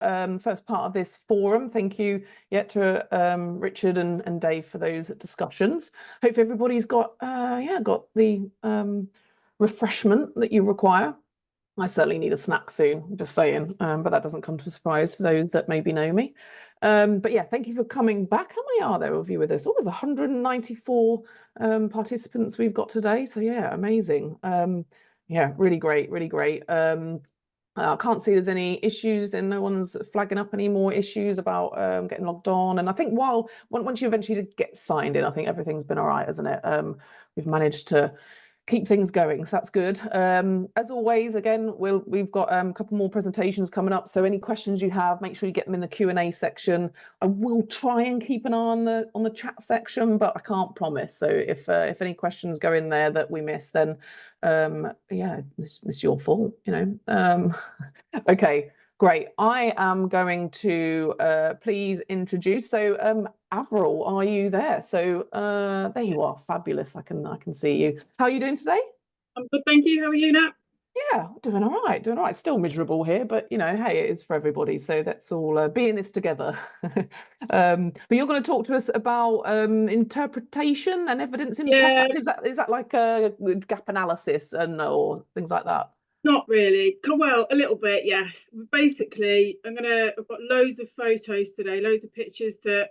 first part of this forum. Thank you to Richard and Dave for those discussions. Hopefully everybody's got got the refreshment that you require. I certainly need a snack soon, just saying, but that doesn't come to a surprise to those that maybe know me. But yeah, thank you for coming back. How many are there of you with us? Oh, there's 194 participants we've got today. So yeah, amazing. Yeah, really great, really great. I can't see there's any issues, and no one's flagging up any more issues about getting logged on. And I think once you eventually get signed in, I think everything's been all right, isn't it? We've managed to keep things going, so that's good. As always, again, we've got a couple more presentations coming up, so any questions you have, make sure you get them in the Q&A section. I will try and keep an eye on the chat section, but I can't promise. So if any questions go in there that we miss, then yeah, it's your fault, you know. Okay, great. I am going to please introduce. So Avril, are you there? So there you are. Fabulous. I can see you. How are you doing today? I'm good, thank you. How are you, Nat? Yeah, doing all right, doing all right. Still miserable here, but you know, hey, it is for everybody. So that's all be in this together. But you're going to talk to us about interpretation and evidence in pest actives. Is that like a gap analysis or things like that? Not really. Well, a little bit, yes. Basically, I've got loads of photos today, loads of pictures that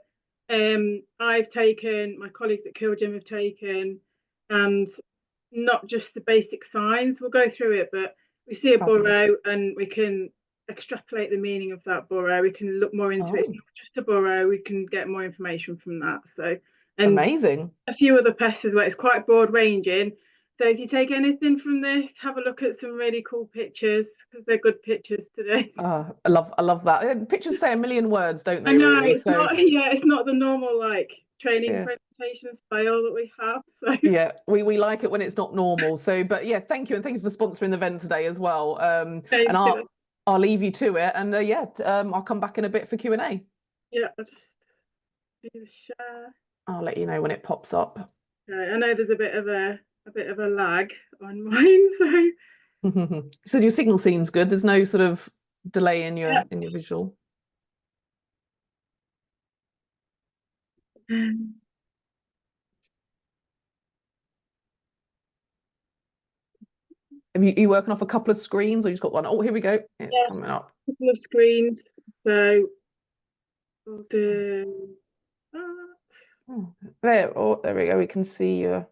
I've taken, my colleagues at Killgerm have taken, and not just the basic signs. We'll go through it, but we see a burrow and we can extrapolate the meaning of that burrow. We can look more into it. It's not just a burrow, we can get more information from that. So, and amazing. A few other pests as well. It's quite broad ranging. So if you take anything from this, have a look at some really cool pictures, because they're good pictures today. I love that. Pictures say a million words, don't they? I know, really? it's not. Yeah, it's not the normal like training presentation style that we have. So yeah, we like it when it's not normal. So, but yeah, thank you, and thank you for sponsoring the event today as well. And I'll leave you to it, and I'll come back in a bit for Q&A. Yeah, I'll just do the share. I'll let you know when it pops up. Okay, I know there's a bit of a lag on mine, so. So your signal seems good. There's no sort of delay in your visual. Are you working off a couple of screens, or you just got one? Oh, here we go. It's coming up. A couple of screens. So we'll do that. There we go. We can see your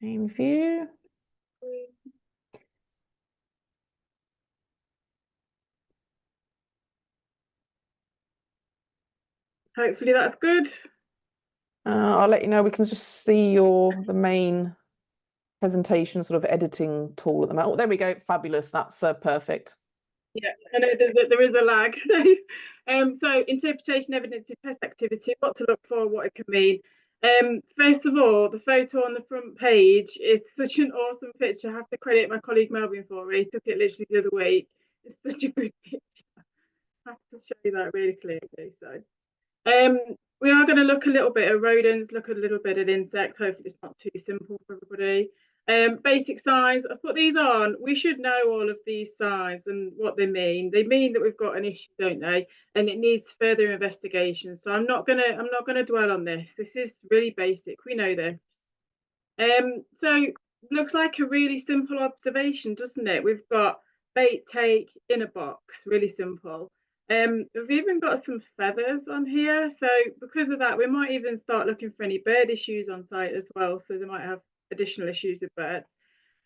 main view. Hopefully that's good. I'll let you know. We can just see the main presentation sort of editing tool at the moment. Oh, there we go. Fabulous. That's perfect. Yeah, I know there is a lag. So interpretation evidence in pest activity, what to look for, what it can mean. First of all, the photo on the front page is such an awesome picture. I have to credit my colleague Melvin for it. He took it literally the other week. It's such a good picture. I have to show you that really clearly. So we are going to look a little bit at rodents, look a little bit at insects. Hopefully it's not too simple for everybody. Basic signs. I've put these on. We should know all of these signs and what they mean. They mean that we've got an issue, don't they? And it needs further investigation. So I'm not gonna dwell on this. This is really basic. We know this. So looks like a really simple observation, doesn't it? We've got bait take in a box. Really simple. We've even got some feathers on here. So because of that, we might even start looking for any bird issues on site as well. So they might have additional issues with birds.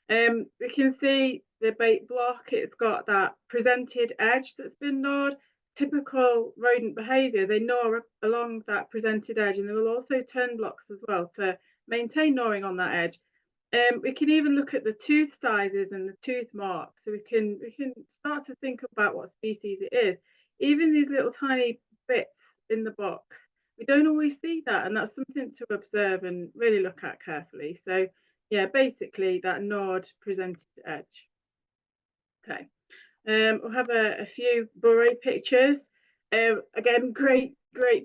We can see the bait block. It's got that presented edge that's been gnawed. Typical rodent behaviour, they gnaw along that presented edge, and they will also turn blocks as well to maintain gnawing on that edge. We can even look at the tooth sizes and the tooth marks, so we can start to think about what species it is. Even these little tiny bits in the box, we don't always see that, and that's something to observe and really look at carefully. So yeah, basically that gnawed presented edge. Okay, we'll have a few burrow pictures. Again, great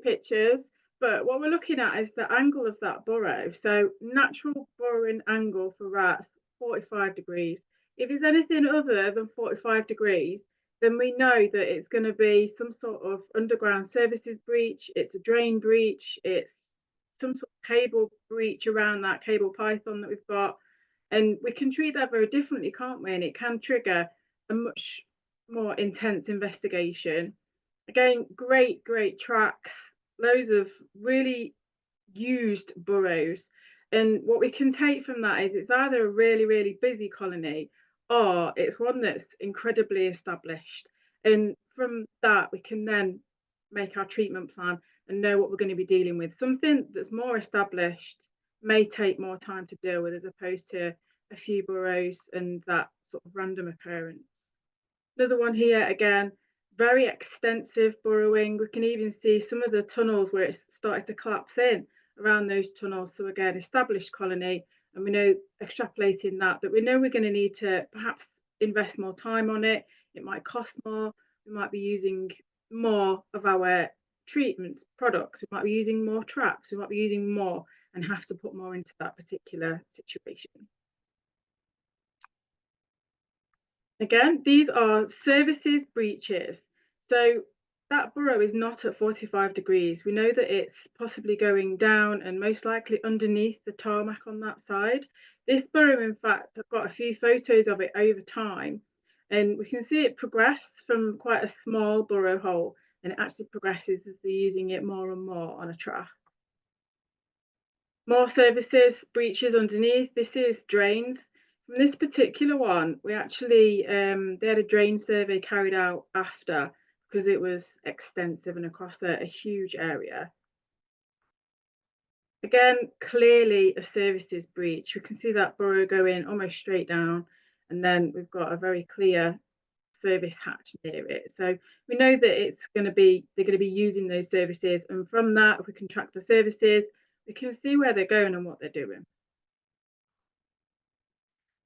pictures. But what we're looking at is the angle of that burrow. So natural burrowing angle for rats, 45 degrees. If it's anything other than 45 degrees, then we know that it's going to be some sort of underground services breach, it's a drain breach, it's some sort of cable breach around that cable python that we've got. And we can treat that very differently, can't we? And it can trigger a much more intense investigation. Again, great tracks, loads of really used burrows. And what we can take from that is it's either a really busy colony or it's one that's incredibly established. And from that, we can then make our treatment plan and know what we're going to be dealing with. Something that's more established may take more time to deal with as opposed to a few burrows and that sort of random occurrence. Another one here, again, very extensive burrowing. We can even see some of the tunnels where it's started to collapse in around those tunnels. So again, established colony, and we know, extrapolating that we know we're going to need to perhaps invest more time on it. It might cost more. We might be using more of our treatment products. We might be using more traps. We might be using more and have to put more into that particular situation. Again, these are services breaches. So that burrow is not at 45 degrees. We know that it's possibly going down and most likely underneath the tarmac on that side. This burrow, in fact, I've got a few photos of it over time, and we can see it progress from quite a small burrow hole, and it actually progresses as they're using it more and more on a track. More services, breaches underneath. This is drains. From this particular one, we actually, they had a drain survey carried out after because it was extensive and across a huge area. Again, clearly a services breach. We can see that burrow going almost straight down, and then we've got a very clear service hatch near it. So we know that it's going to be, they're going to be using those services, and from that, if we can track the services, we can see where they're going and what they're doing.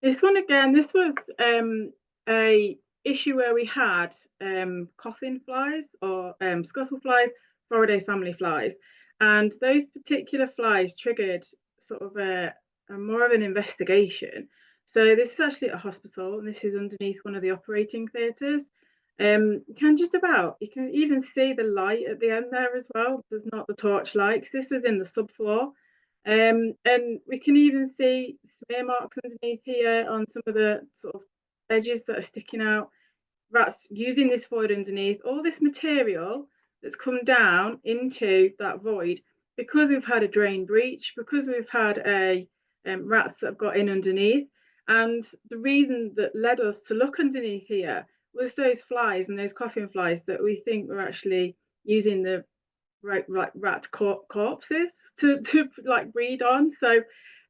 This one again, this was a issue where we had coffin flies or scuttle flies, Floridae family flies, and those particular flies triggered sort of a more of an investigation. So this is actually at a hospital, and this is underneath one of the operating theatres. You can even see the light at the end there as well. There's not the torch light, because this was in the subfloor. And we can even see smear marks underneath here on some of the sort of edges that are sticking out. Rats using this void underneath, all this material that's come down into that void because we've had a drain breach, because we've had a rats that have got in underneath. And the reason that led us to look underneath here was those flies and those coffin flies that we think were actually using the rat corpses to like breed on. So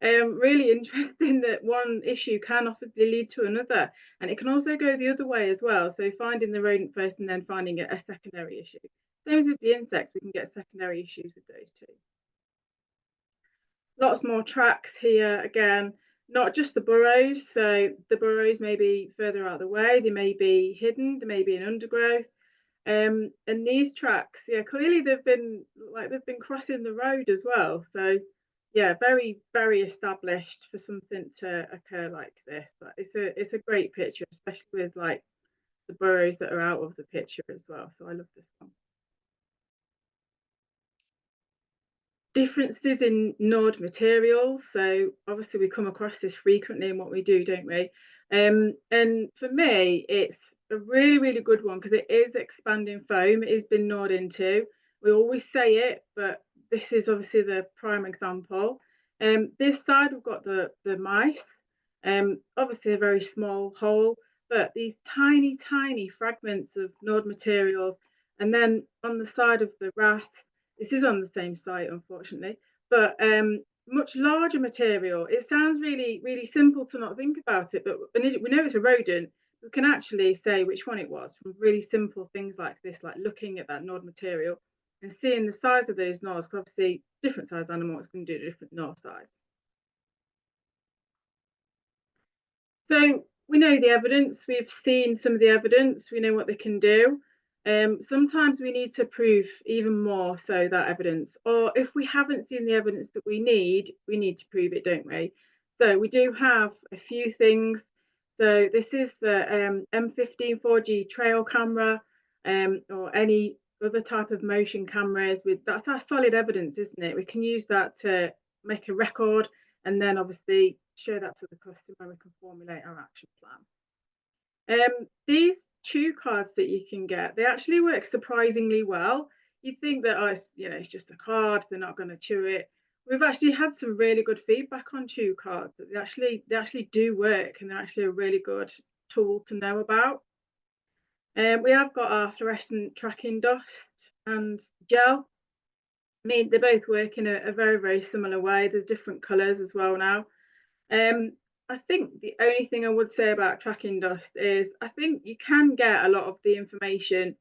really interesting that one issue can often lead to another, and it can also go the other way as well. So finding the rodent first and then finding a secondary issue. Same as with the insects, we can get secondary issues with those too. Lots more tracks here again, not just the burrows. So the burrows may be further out of the way, they may be hidden, they may be in undergrowth. And these tracks, yeah, clearly they've been crossing the road as well. So yeah, very established for something to occur like this. But it's a great picture, especially with like the burrows that are out of the picture as well. So I love this one. Differences in gnawed materials. So obviously we come across this frequently in what we do, don't we? And for me, it's a really good one because it is expanding foam. It has been gnawed into. We always say it, but this is obviously the prime example. This side we've got the mice. Obviously a very small hole, but these tiny fragments of gnawed materials. And then on the side of the rat, this is on the same site, unfortunately, but much larger material. It sounds really simple to not think about it, but we know it's a rodent. We can actually say which one it was from really simple things like this, like looking at that gnawed material and seeing the size of those gnaws. Because obviously, different size animals can do different gnaw size. So we know the evidence. We've seen some of the evidence. We know what they can do. Sometimes we need to prove even more so that evidence, or if we haven't seen the evidence that we need to prove it, don't we? So we do have a few things So this is the M15 4G trail camera, or any other type of motion cameras. That's our solid evidence, isn't it? We can use that to make a record and then obviously show that to the customer and we can formulate our action plan. These chew cards that you can get, they actually work surprisingly well. You'd think that, oh, it's just a card, they're not going to chew it. We've actually had some really good feedback on chew cards, that they actually do work, and they're actually a really good tool to know about. We have got our fluorescent tracking dust and gel. I mean, they both work in a very, very similar way. There's different colours as well now. I think the only thing I would say about tracking dust is I think you can get a lot of the information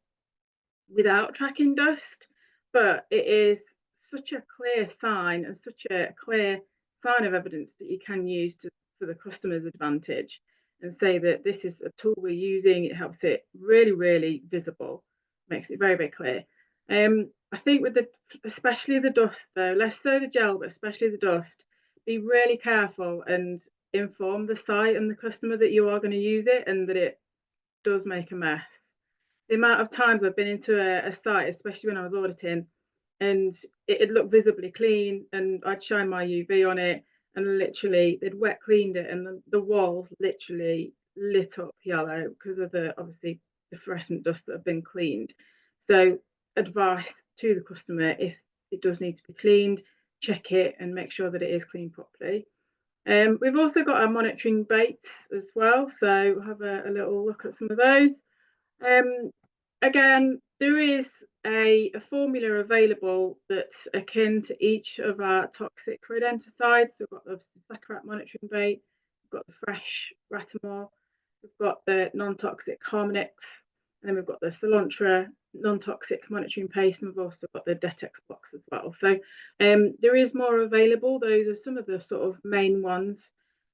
without tracking dust, but it is such a clear sign and such a clear sign of evidence that you can use for the customer's advantage and say that this is a tool we're using. It helps it really, really visible, makes it very, very clear. I think with especially the dust though, less so the gel, but especially the dust, be really careful and inform the site and the customer that you are going to use it and that it does make a mess. The amount of times I've been into a site, especially when I was auditing, and it looked visibly clean, and I'd shine my UV on it, and literally they'd wet cleaned it, and the walls literally lit up yellow because of obviously the fluorescent dust that have been cleaned. So advice to the customer, if it does need to be cleaned, check it and make sure that it is cleaned properly. We've also got our monitoring baits as well, so we'll have a little look at some of those. Again, there is a formula available that's akin to each of our toxic rodenticides. So we've got the Saccharat monitoring bait, we've got the fresh Ratamol, we've got the non-toxic Harmonix, and then we've got the Cilantro non-toxic monitoring paste, and we've also got the Detex box as well. So there is more available. Those are some of the sort of main ones.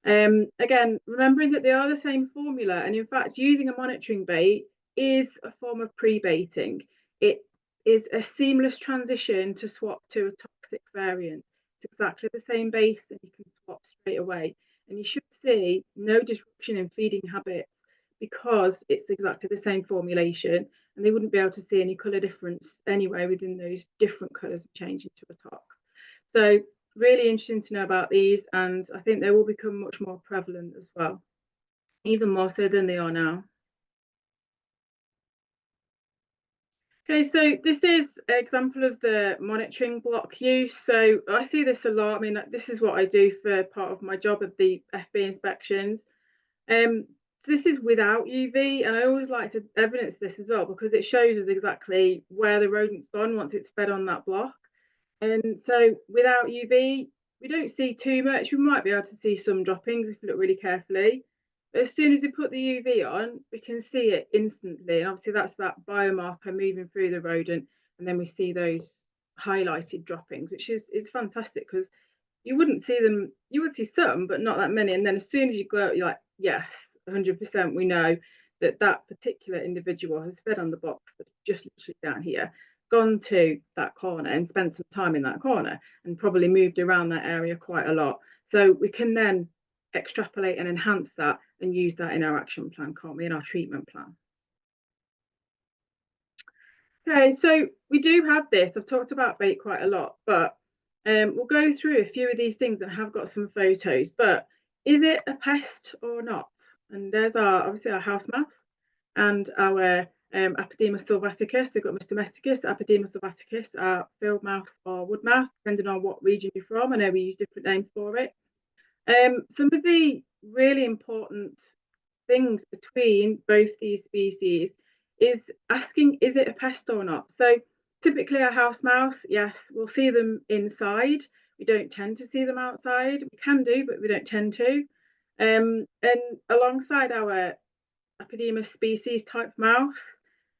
Again, remembering that they are the same formula, and in fact, using a monitoring bait is a form of pre-baiting. It is a seamless transition to swap to a toxic variant. It's exactly the same base, and you can swap straight away. And you should see no disruption in feeding habits because it's exactly the same formulation, and they wouldn't be able to see any colour difference anyway within those different colours changing to a tox. So really interesting to know about these, and I think they will become much more prevalent as well, even more so than they are now. Okay, so this is an example of the monitoring block use. So I see this a lot. I mean, this is what I do for part of my job at the FB inspections. This is without UV, and I always like to evidence this as well because it shows us exactly where the rodent's gone once it's fed on that block. And so without UV, we don't see too much. We might be able to see some droppings if we look really carefully. But as soon as we put the UV on, we can see it instantly. And obviously that's that biomarker moving through the rodent. And then we see those highlighted droppings, which is fantastic because you wouldn't see them, you would see some, but not that many. And then as soon as you go out, you're like, yes, 100%, we know that that particular individual has fed on the box that's just literally down here, gone to that corner and spent some time in that corner and probably moved around that area quite a lot. So we can then extrapolate and enhance that and use that in our action plan, can't we, in our treatment plan. Okay, so we do have this. I've talked about bait quite a lot, but we'll go through a few of these things that have got some photos. But is it a pest or not? And there's obviously our house mouse and our Apodemus sylvaticus. We've got Mr. Domesticus, Apodemus sylvaticus, our field mouse or wood mouse, depending on what region you're from. I know we use different names for it. Some of the really important things between both these species is asking, is it a pest or not? So typically a house mouse, yes, we'll see them inside. We don't tend to see them outside. We can do, but we don't tend to. And alongside our Apodemus species type mouse,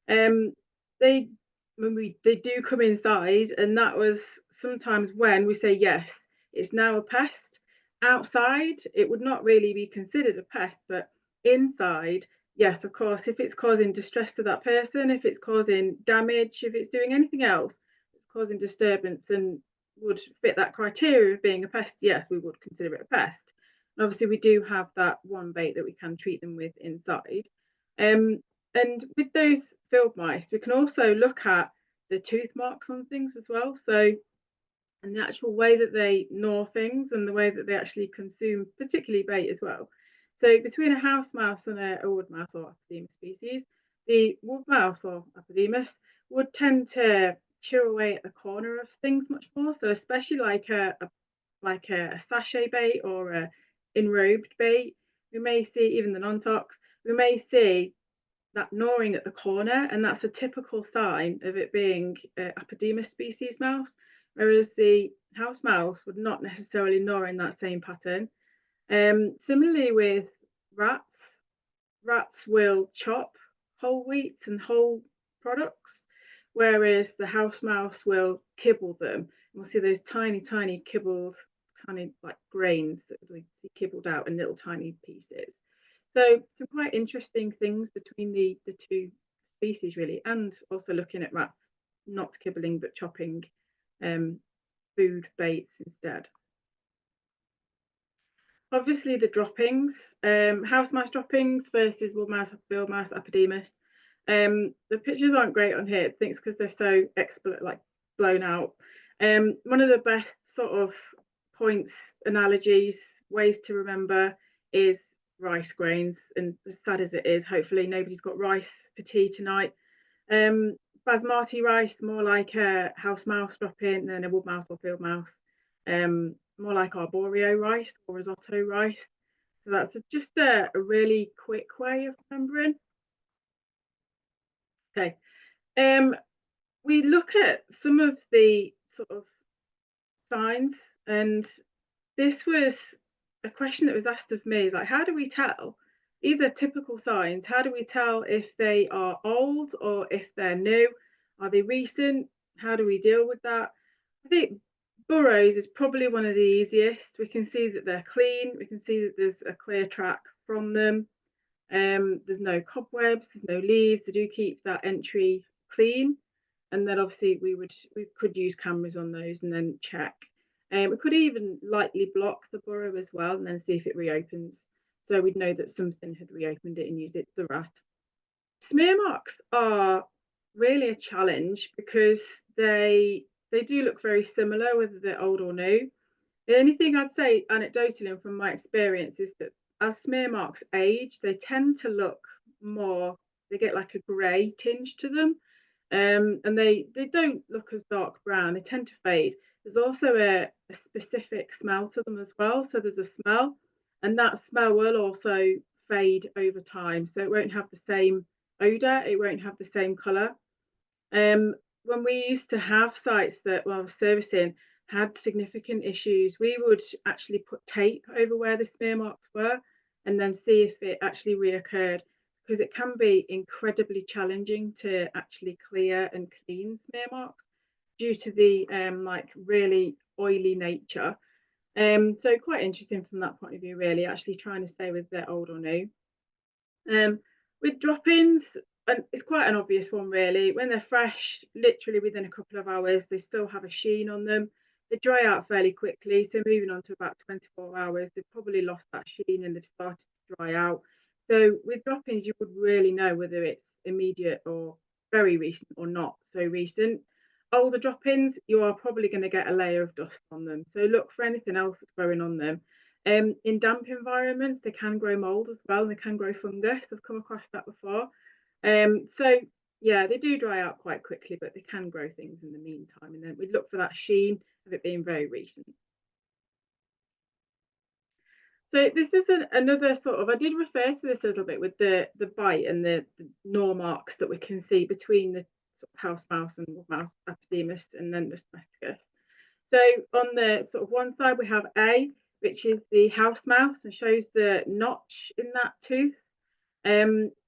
they do come inside, and that was sometimes when we say yes, it's now a pest. Outside, it would not really be considered a pest, but inside, yes, of course, if it's causing distress to that person, if it's causing damage, if it's doing anything else that's causing disturbance and would fit that criteria of being a pest, yes, we would consider it a pest. Obviously, we do have that one bait that we can treat them with inside. And with those field mice, we can also look at the tooth marks on things as well. So, and the actual way that they gnaw things and the way that they actually consume, particularly bait as well. So, between a house mouse and a wood mouse or Apodemus species, the wood mouse or Apodemus would tend to chew away at the corner of things much more. So, especially like a sachet bait or a enrobed bait, we may see even the non-tox, we may see that gnawing at the corner, and that's a typical sign of it being Apodemus species mouse, whereas the house mouse would not necessarily gnaw in that same pattern. Similarly with rats, rats will chop whole wheats and whole products, whereas the house mouse will kibble them. And we'll see those tiny, tiny kibbles, tiny like grains that we see kibbled out in little tiny pieces. So some quite interesting things between the two species really, and also looking at rats not kibbling but chopping food baits instead. Obviously the droppings, house mouse droppings versus wood mouse, field mouse, Apodemus. The pictures aren't great on here. I think it's because they're so like blown out. One of the best sort of points, analogies, ways to remember is rice grains. And as sad as it is, hopefully nobody's got rice for tea tonight. Basmati rice, more like a house mouse dropping than a wood mouse or field mouse. More like arborio rice or risotto rice. So that's just a really quick way of remembering. Okay. We look at some of the sort of signs, and this was a question that was asked of me, is like, how do we tell? These are typical signs. How do we tell if they are old or if they're new? Are they recent? How do we deal with that? I think burrows is probably one of the easiest. We can see that they're clean. We can see that there's a clear track from them. There's no cobwebs, there's no leaves. They do keep that entry clean. And then obviously we could use cameras on those and then check. We could even lightly block the burrow as well and then see if it reopens. So we'd know that something had reopened it and used it to the rat. Smear marks are really a challenge because they do look very similar whether they're old or new. The only thing I'd say anecdotally and from my experience is that as smear marks age, they tend to look more, they get like a grey tinge to them. And they don't look as dark brown, they tend to fade. There's also a specific smell to them as well. So there's a smell, and that smell will also fade over time. So it won't have the same odour, it won't have the same colour. When we used to have sites that well servicing had significant issues, we would actually put tape over where the smear marks were and then see if it actually reoccurred, because it can be incredibly challenging to actually clear and clean smear marks due to the like really oily nature. So quite interesting from that point of view, really, actually trying to say whether they're old or new. With droppings, and it's quite an obvious one really. When they're fresh, literally within a couple of hours, they still have a sheen on them. They dry out fairly quickly, so moving on to about 24 hours, they've probably lost that sheen and they've started to dry out. So with droppings, you would really know whether it's immediate or very recent or not so recent. Older droppings, you are probably going to get a layer of dust on them. So look for anything else that's growing on them. In damp environments, they can grow mold as well, and they can grow fungus. I've come across that before. So yeah, they do dry out quite quickly, but they can grow things in the meantime. And then we'd look for that sheen of it being very recent. So this is another sort of, I did refer to this a little bit with the bite and the gnaw marks that we can see between the house mouse and wood mouse, Apodemus, and then the domesticus. So on the sort of one side we have A, which is the house mouse and shows the notch in that tooth.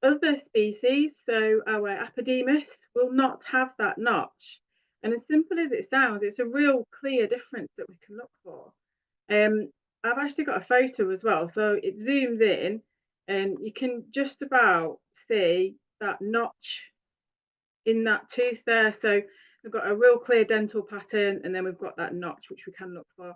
Other species, so our Apodemus, will not have that notch. And as simple as it sounds, it's a real clear difference that we can look for. I've actually got a photo as well, so it zooms in and you can just about see that notch in that tooth there. So we've got a real clear dental pattern, and then we've got that notch which we can look for.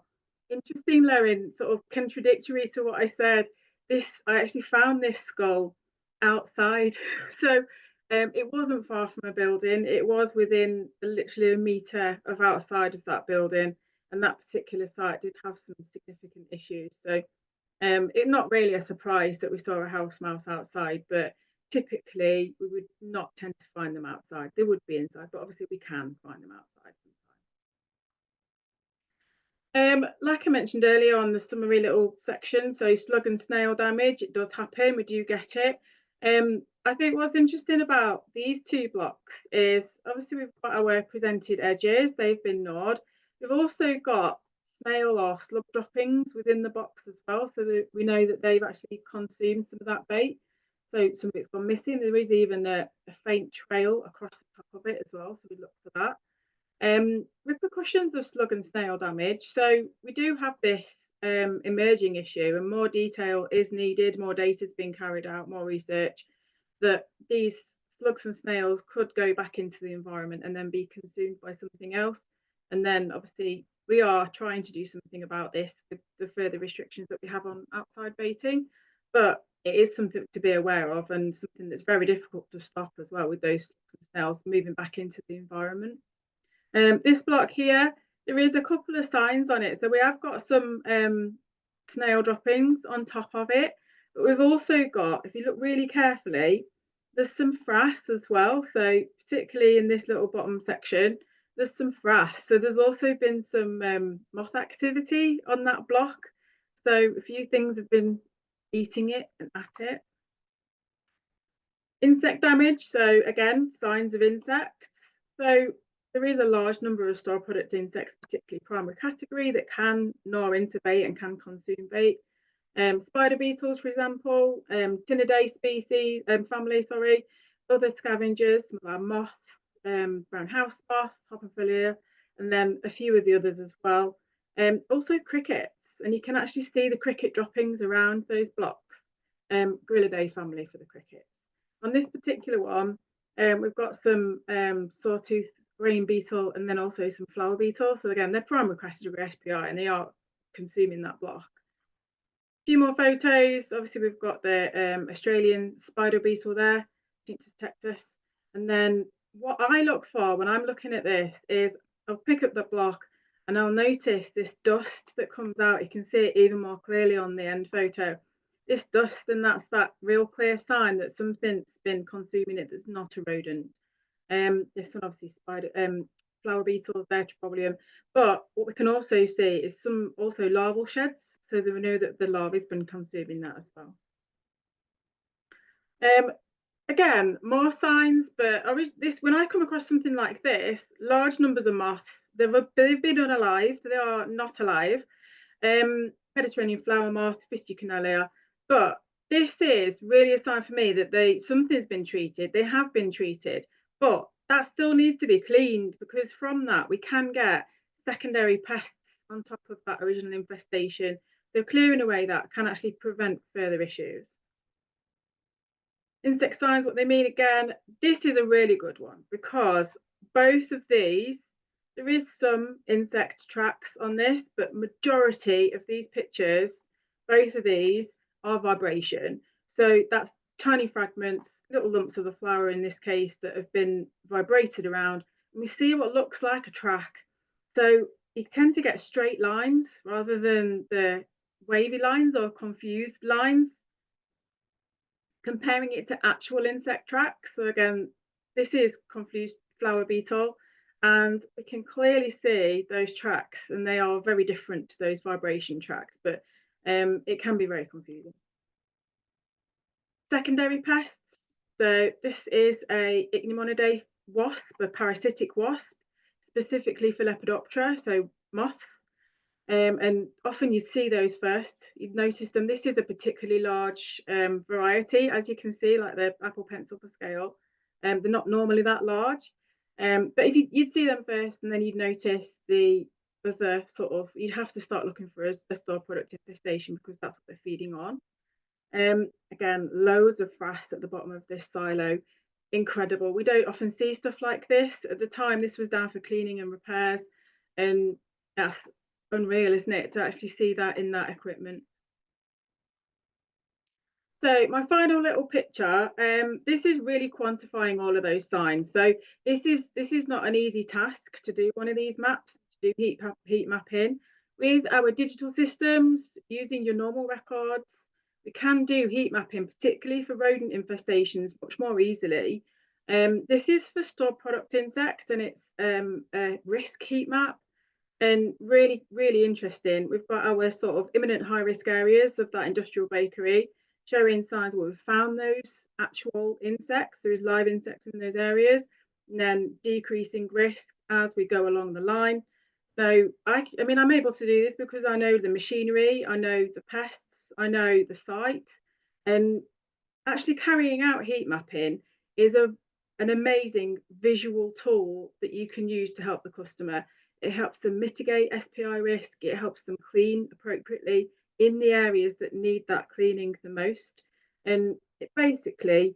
Interesting, Lauren, sort of contradictory to what I said. I actually found this skull outside. So it wasn't far from a building. It was within literally a metre of outside of that building. And that particular site did have some significant issues. So it's not really a surprise that we saw a house mouse outside, but typically we would not tend to find them outside. They would be inside, but obviously we can find them outside sometimes. Like I mentioned earlier on the summary little section, so slug and snail damage, it does happen, we do get it. I think what's interesting about these two blocks is obviously we've got our presented edges, they've been gnawed. We've also got snail or slug droppings within the box as well, so that we know that they've actually consumed some of that bait. So some of it's gone missing. There is even a faint trail across the top of it as well, so we look for that. Repercussions of slug and snail damage. So we do have this emerging issue, and more detail is needed, more data is being carried out, more research, that these slugs and snails could go back into the environment and then be consumed by something else. And then obviously we are trying to do something about this with the further restrictions that we have on outside baiting, but it is something to be aware of and something that's very difficult to stop as well with those snails moving back into the environment. This block here, there is a couple of signs on it. So we have got some snail droppings on top of it, but we've also got, if you look really carefully, there's some frass as well. So particularly in this little bottom section, there's some frass. So there's also been some moth activity on that block. So a few things have been eating it and at it. Insect damage, so again, signs of insects. So there is a large number of store product insects, particularly primary category, that can gnaw into bait and can consume bait. Spider beetles, for example, Tinidae species, family, sorry, other scavengers, some of our moth, brown house moth, Hopperfilia, and then a few of the others as well. Also crickets, and you can actually see the cricket droppings around those blocks. Grillidae family for the crickets. On this particular one, we've got some sawtooth grain beetle and then also some flower beetle. So again, they're primary category SPI and they are consuming that block. A few more photos. Obviously, we've got the Australian spider beetle there, Tinctus tectus. And then what I look for when I'm looking at this is I'll pick up the block and I'll notice this dust that comes out. You can see it even more clearly on the end photo. This dust, and that's that real clear sign that something's been consuming it that's not a rodent. This one obviously flower beetles, there, Tribolium. But what we can also see is some also larval sheds, so that we know that the larvae has been consuming that as well. Again, more signs, but when I come across something like this, large numbers of moths, they've been unalived, they are not alive. Mediterranean flower moth, Fistucanalia. But this is really a sign for me that something's been treated. They have been treated, but that still needs to be cleaned, because from that we can get secondary pests on top of that original infestation. So clearing away that can actually prevent further issues. Insect signs, what they mean, again, this is a really good one, because both of these, there is some insect tracks on this, but majority of these pictures, both of these are vibration. So that's tiny fragments, little lumps of the flower in this case, that have been vibrated around. And we see what looks like a track. So you tend to get straight lines rather than the wavy lines or confused lines. Comparing it to actual insect tracks, so again, this is confused flower beetle, and we can clearly see those tracks, and they are very different to those vibration tracks, but it can be very confusing. Secondary pests, so this is a Ichneumonidae wasp, a parasitic wasp, specifically for Lepidoptera, so moths. And often you'd see those first, you'd notice them. This is a particularly large variety, as you can see, like the apple pencil for scale. They're not normally that large, but if you'd see them first, and then you'd notice the other sort of, you'd have to start looking for a store product infestation, because that's what they're feeding on. Again, loads of frass at the bottom of this silo. Incredible. We don't often see stuff like this. At the time, this was down for cleaning and repairs, and that's unreal, isn't it, to actually see that in that equipment. So my final little picture, this is really quantifying all of those signs. So this is not an easy task to do one of these maps, to do heat mapping. With our digital systems, using your normal records, we can do heat mapping, particularly for rodent infestations, much more easily. This is for stored product insects, and it's a risk heat map. And really, really interesting. We've got our sort of imminent high risk areas of that industrial bakery, showing signs where we've found those actual insects. There is live insects in those areas, and then decreasing risk as we go along the line. So I mean, I'm able to do this because I know the machinery, I know the pests, I know the site, and actually carrying out heat mapping is an amazing visual tool that you can use to help the customer. It helps them mitigate SPI risk, it helps them clean appropriately in the areas that need that cleaning the most. And it basically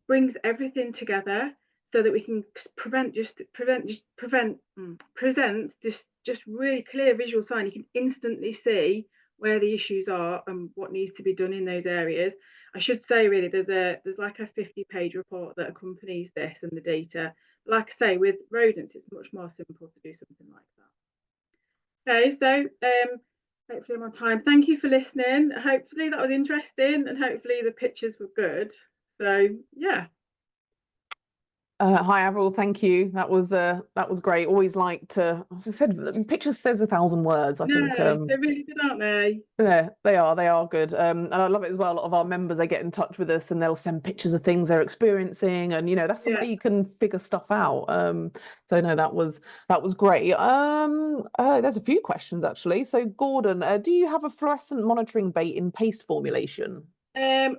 brings everything together so that we can present this just really clear visual sign. You can instantly see where the issues are and what needs to be done in those areas. I should say, really, there's like a 50-page report that accompanies this and the data. Like I say, with rodents, it's much more simple to do something like that. Okay, so hopefully I'm on time. Thank you for listening. Hopefully that was interesting, and hopefully the pictures were good. So yeah. Hi, Avril. Thank you. That was great. Always like to, as I said, pictures says 1,000 words. I think No, they're really good, aren't they? yeah, they are good. And I love it as well. A lot of our members, they get in touch with us and they'll send pictures of things they're experiencing, and that's the Yeah. way you can figure stuff out. So no, that was great. There's a few questions actually. So Gordon, do you have a fluorescent monitoring bait in paste formulation?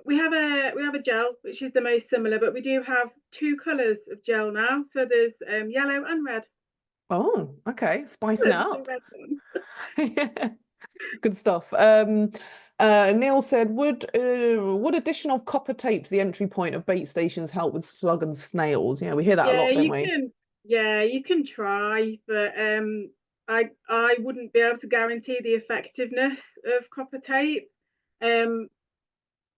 We have a gel which is the most similar, but we do have two colours of gel now. So there's yellow and red. Oh, okay, spicing it The up. red one. Yeah, good stuff. Neil said, would addition of copper tape to the entry point of bait stations help with slug and snails? Yeah, we hear that a Yeah, lot, don't you we? can. Yeah, you can try, but I wouldn't be able to guarantee the effectiveness of copper tape. Um,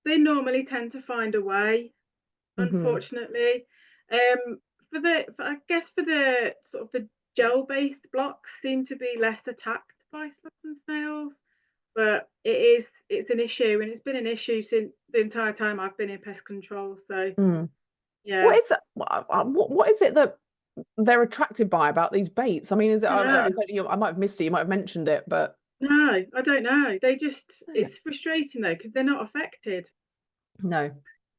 they normally tend to find a way, Hmm. unfortunately. I guess for the sort of the gel-based blocks seem to be less attacked by slugs and snails, but it's an issue, and it's been an issue since the entire time I've been in pest control. So Mm. yeah, What is it that they're attracted by about these baits? I mean, is it? I know. I might have missed it. You might have mentioned it, but No, I don't know. yeah. It's frustrating though, because they're not affected. No,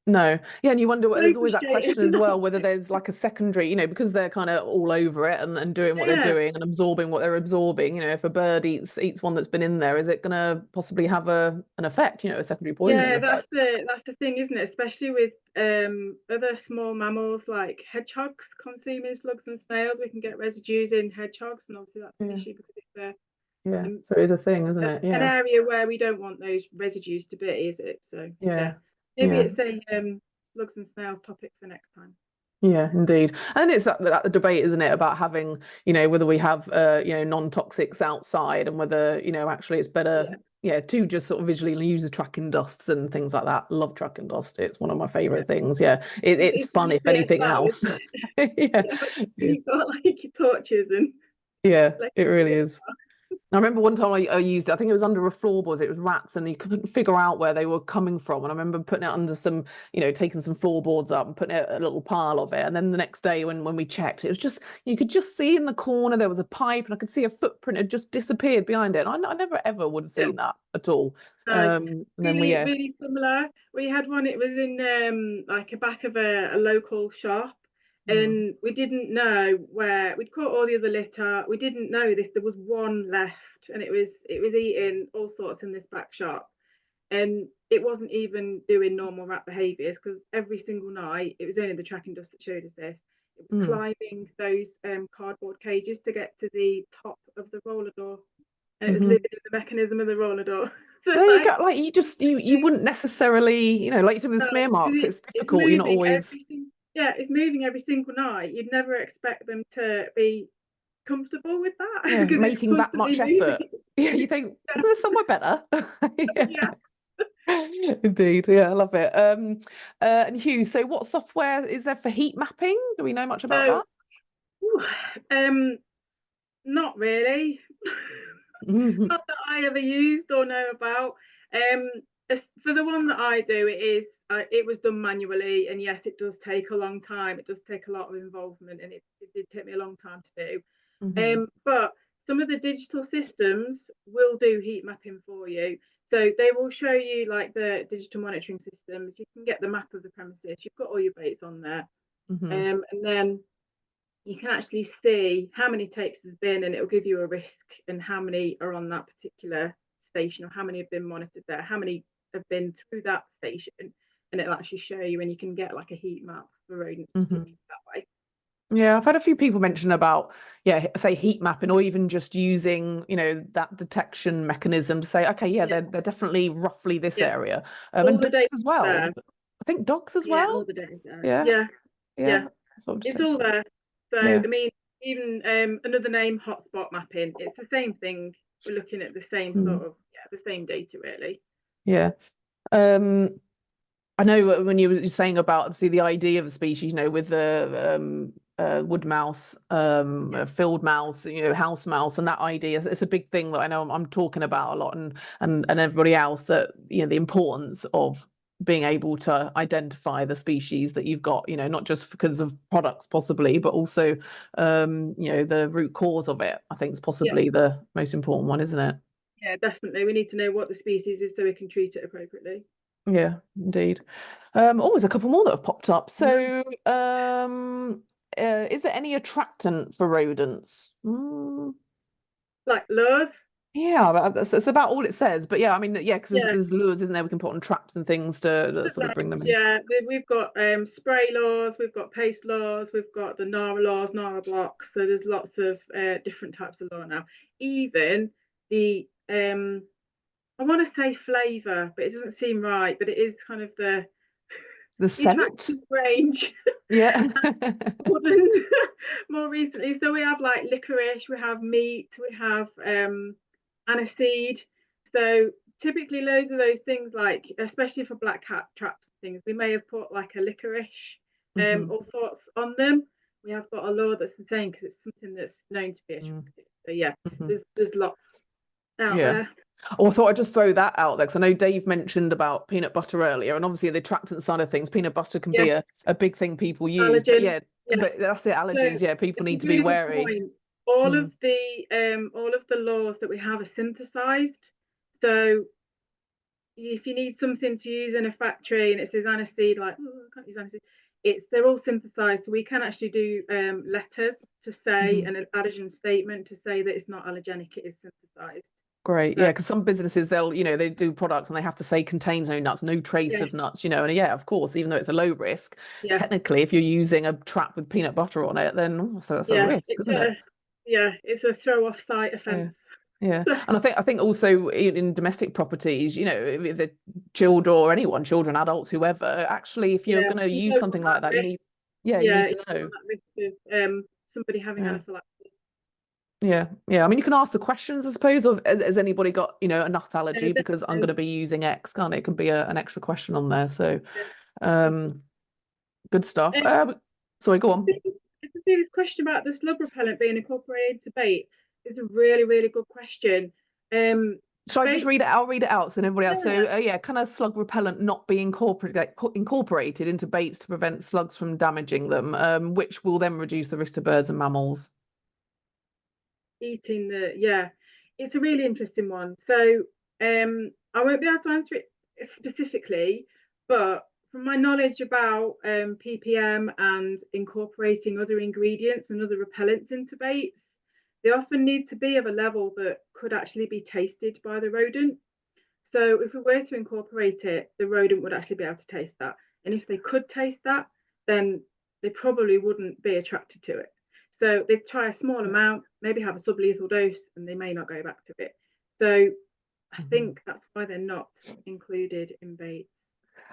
no. Yeah, and you wonder, So there's always that frustrating. question as well, whether there's like a secondary, because they're kind of all over it and doing what they're Yeah, doing and absorbing what they're absorbing. If a bird eats one that's been in there, is it going to possibly have an effect, a secondary poisoning yeah, effect? that's the thing, isn't it? Especially with other small mammals like hedgehogs consuming slugs and snails, we can get residues in hedgehogs, and obviously that's an Yeah, issue because it's yeah. um, So it is a thing, isn't it? an Yeah, area where we don't want those residues to be, is it? So yeah, yeah, maybe yeah. it's a slugs and snails topic for next time. Yeah, indeed. And it's that the debate, isn't it, about having, whether we have non-toxics outside and whether, actually it's better, Yeah, to just sort of visually use the tracking dusts and things like that. Love tracking dust. It's one of my yeah. favorite things. Yeah. It's It's fun really if clear anything sight, else. isn't it? Yeah. Yeah, but Yeah. you've got like your torches and Yeah, like it really is. I remember one time I used it, I think it was under a floorboards, it was rats, and you couldn't figure out where they were coming from. And I remember putting it under some, taking some floorboards up and putting a little pile of it. And then the next day when we checked, it was just, you could just see in the corner there was a pipe, and I could see a footprint had just disappeared behind it. And I never ever would have yeah, seen that at all. no, And then we, yeah. really similar. We had one. It was in like a back of a local shop, Mm, and we didn't know where we'd caught all the other litter. We didn't know this. There was one left, and it was eating all sorts in this back shop, and it wasn't even doing normal rat behaviours because every single night it was only the tracking dust that showed us this. It was mm. climbing those cardboard cages to get to the top of the roller door, and it was Hmm. living in the mechanism of the roller door. So There you like, go. Like you wouldn't necessarily, like you said with the smear marks, it's it's difficult. You're not moving always. every single, yeah, it's moving every single night. You'd never expect them to be comfortable with that Yeah, because it's making that constantly much effort. moving. Yeah, you think, Yeah. isn't there somewhere better? Yeah. Indeed, yeah, I love it. And Hugh, so what software is there for heat mapping? Do we know much about So, that? ooh, um, not really. Mhm, Not that I ever used or know about. Um, for the one that I do, it was done manually, and yes, it does take a long time. It does take a lot of involvement, and it did take me a long time to do. mhm, But some of the digital systems will do heat mapping for you. So they will show you like the digital monitoring systems. You can get the map of the premises. You've got all your baits on there, mhm, and then you can actually see how many takes there's been, and it'll give you a risk and how many are on that particular station, or how many have been monitored there, how many have been through that station, and it'll actually show you, and you can get like a heat map for rodents mhm. particularly that way. Yeah, I've had a few people mention about, yeah, say heat mapping or even just using, that detection mechanism to say, okay, yeah, Yeah, they're definitely roughly this yeah. area. All And the dogs data's as well. there. I think dogs as Yeah, all well. the data's there. Yeah, Yeah, yeah. yeah. Sort of It's all detection. there. So Yeah. I mean, even another name, hotspot mapping. It's the same thing. We're looking at the same Mm, sort of, yeah, the same data really. yeah. Um, I know when you were saying about obviously the idea of a species, with the wood mouse, Yeah, field mouse, house mouse, and that idea, it's a big thing that I know I'm talking about a lot, and everybody else, that the importance of being able to identify the species that you've got, not just because of products possibly, but also the root cause of it. I think is yeah, possibly the most important one, isn't it? yeah, definitely. We need to know what the species is so we can treat it appropriately. Yeah, indeed. There's a couple more that have popped up. Mhm. So, is there any attractant for rodents? Like lures. Yeah, that's about all it says. But yeah, I mean, yeah, because Yeah, there's lures, isn't there? We can put on traps and things to sort of bring them in. yeah. We've got spray lures, we've got paste lures, we've got the Nara lures, Nara blocks. So there's lots of different types of lure now. Even the I want to say flavour, but it doesn't seem right. But it is kind of The the scent? attractive range. Yeah. More than more recently. So we have like licorice, we have meat, we have aniseed. So typically loads of those things, like especially for black cat traps and things, we may have put like a licorice Hmm. or thoughts on them. We have got a lure that's the same because it's something that's known to be attractive. So yeah, Hmm. there's lots out Yeah. there. Oh, I thought I'd just throw that out there because I know Dave mentioned about peanut butter earlier, and obviously the attractant side of things, peanut butter can be Yes, a big thing people use. But allergen. yeah, but Yes. that's it, So allergens. Yeah, people it's a need to be really good wary. point. Mm, All of the laws that we have are synthesized. So if you need something to use in a factory and it says aniseed, like oh, I can't use aniseed, they're all synthesized. So we can actually do letters to say mhm. an allergen statement to say that it's not allergenic, it is synthesized. Great. So Yeah, because some businesses they do products and they have to say contains no nuts, no trace yeah, of nuts, and yeah, of course, even though it's a low risk, yeah, technically, if you're using a trap with peanut butter on it, then so that's a yeah. risk, isn't it? It's a throw off site Yeah. offence. Yeah, and I think also in domestic properties, if the children or anyone, children, adults, whoever, actually, if you're Yeah, going to you use don't want something like that that, risk. you Yeah, need to you don't know. want that risk of somebody having Yeah, anaphylaxis. yeah, yeah. I mean, you can ask the questions, I suppose, of has anybody got, a nut allergy because I'm going Definitely. to be using X, can't it? It can be an extra question on there. So, Yeah, um, good stuff. definitely. Sorry, go on. I can see this question about the slug repellent being incorporated into bait. It's a really, really good question. Um, Shall I just Baits, read it? I'll read it out so everybody else. yeah, So, yeah, can a slug repellent not be incorporated into baits to prevent slugs from damaging them, which will then reduce the risk to birds and mammals? eating yeah, it's a really interesting one. So, I won't be able to answer it specifically, but from my knowledge about ppm and incorporating other ingredients and other repellents into baits, they often need to be of a level that could actually be tasted by the rodent. So if we were to incorporate it, the rodent would actually be able to taste that. And if they could taste that, then they probably wouldn't be attracted to it. So they'd try a small amount, maybe have a sublethal dose, and they may not go back to it. So I Mhm. think that's why they're not included in baits.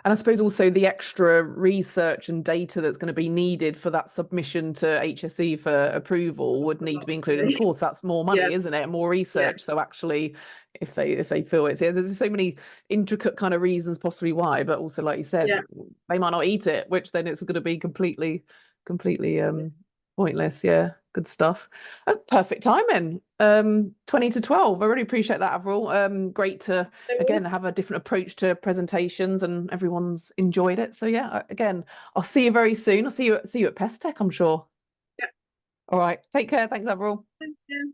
And I suppose also the extra research and data that's going to be needed for that submission to HSE for approval would need to be included. And of course, that's more money, Yeah, isn't it? More yeah, research. So actually, if they feel it's, yeah, there's so many intricate kind of reasons possibly why, but also like you said, yeah. they might not eat it, which then it's going to be completely pointless. Yeah, good stuff. Oh, perfect timing. 20 to 12. I really appreciate that, Avril. Great to again have a different approach to presentations, and everyone's enjoyed it. So yeah, again, I'll see you very soon. I'll see you at Pest Tech, I'm sure. Yeah. All right, take care. Thanks, Avril. Thank you.